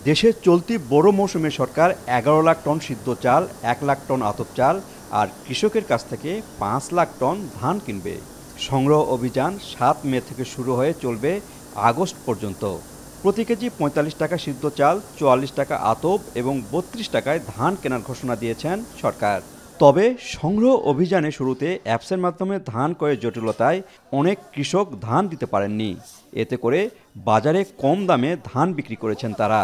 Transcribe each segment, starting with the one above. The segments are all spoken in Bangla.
দেশে চলতি বোরো মৌসুমে সরকার 11 লাখ টন সিদ্ধ চাল, 1 লাখ টন আতপ চাল আর কৃষকের কাছ থেকে 5 লাখ টন ধান কিনবে। সংগ্রহ অভিযান 7 মে থেকে শুরু হয়ে চলবে আগস্ট পর্যন্ত। প্রতি কেজি 45 টাকা সিদ্ধ চাল, 44 টাকা আতপ এবং 32 টাকায় ধান কেনার ঘোষণা দিয়েছেন সরকার। তবে সংগ্রহ অভিযানে শুরুতে অ্যাপসের মাধ্যমে ধান ক্রয়ের জটিলতায় অনেক কৃষক ধান দিতে পারেননি। এতে করে বাজারে কম দামে ধান বিক্রি করেছেন তারা।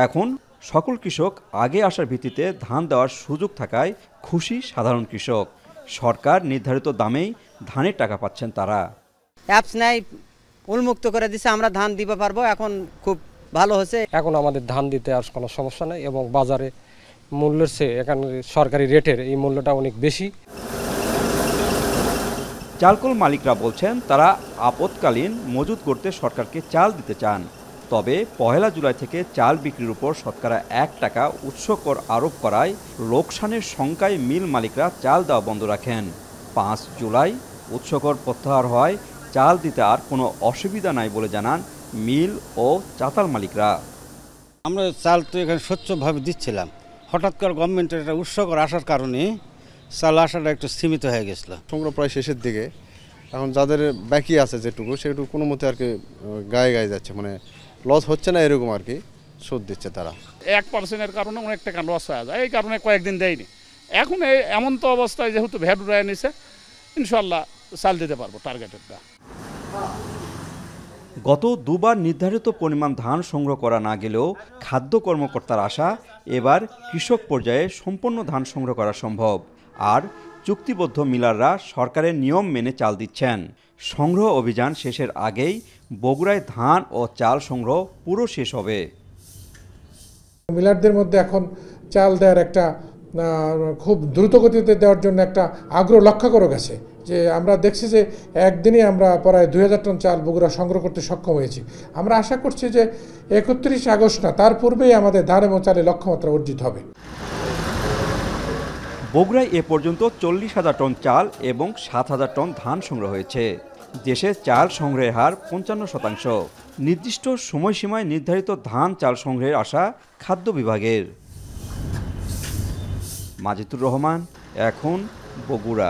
এখন সকল কৃষক আগে আসার ভিত্তিতে ধান দেওয়ার সুযোগ থাকায় খুশি সাধারণ কৃষক। সরকার নির্ধারিত দামেই ধানের টাকা পাচ্ছেন তারা। অ্যাপস নাই, উন্মুক্ত করে দিছে, আমরা ধান দিতে পারবো, এখন খুব ভালো হচ্ছে। এখন আমাদের ধান দিতে আর কোনো সমস্যা নেই এবং বাজারে মূল্যের চেয়ে এখানে সরকারি রেটের এই মূল্যটা অনেক বেশি। চালকল মালিকরা বলছেন তারা আপৎকালীন মজুত করতে সরকারকে চাল দিতে চান। তবে 1 জুলাই থেকে চাল বিক্রির উপর শতকরা 1 টাকা উৎস কর আরোপ করায় লোকসানের শঙ্কায় মিল মালিকরা চাল দেওয়া বন্ধ রাখেন। 5 জুলাই উৎস কর প্রত্যাহার হয়, চাল দিতে আর কোনো অসুবিধা নাই বলে জানান মিল ও চাতাল মালিকরা। আমরা চাল তো এখানে স্বচ্ছভাবে দিচ্ছিলাম, হঠাৎ করে গভর্নমেন্টের একটা উৎস কর আসার কারণে চাল আসাটা একটু সীমিত হয়ে গেছিল। সংগ্রহ প্রায় শেষের দিকে, এখন যাদের বাকি আছে যেটুকু সেটুকু কোনো মতে আর কি গায়ে যাচ্ছে, মানে লস হচ্ছে না এরকম আর কি, সুদ দিচ্ছে তারা। 1%-এর কারণে অনেক টাকা লস হয়ে যায়, এই কারণে কয়েকদিন দেয়নি। এখন এমন তো অবস্থায় যেহেতু ভ্যাট উড়ায় নিছে, ইনশাল্লাহ চাল দিতে পারবো টার্গেটেরটা। গত দুবার নির্ধারিত পরিমাণ ধান সংগ্রহ করা না গেলেও খাদ্য কর্মকর্তার আশা এবার কৃষক পর্যায়ে সম্পূর্ণ ধান সংগ্রহ করা সম্ভব। আর চুক্তিবদ্ধ মিলাররা সরকারের নিয়ম মেনে চাল দিচ্ছেন। সংগ্রহ অভিযান শেষের আগেই বগুড়ায় ধান ও চাল সংগ্রহ পুরো শেষ হবে। মিলারদের মধ্যে এখন চাল দেওয়ার একটা খুব দ্রুতগতিতে দেওয়ার জন্য একটা আগ্রহ লক্ষ্য করা গেছে, যে আমরা দেখছি যে একদিনে আমরা প্রায় 2000 টন চাল বগুড়া সংগ্রহ করতে সক্ষম হয়েছি। আমরা আশা করছি যে 31 আগস্ট না তার পূর্বেই আমাদের ধান এবং চালের লক্ষ্যমাত্রা অর্জিত হবে। বগুড়ায় এ পর্যন্ত 40,000 টন চাল এবং 7,000 টন ধান সংগ্রহ হয়েছে। দেশে চাল সংগ্রহের হার 55%। নির্দিষ্ট সময়সীমায় নির্ধারিত ধান চাল সংগ্রহের আশা খাদ্য বিভাগের। মাজিদুর রহমান, এখন, বগুড়া।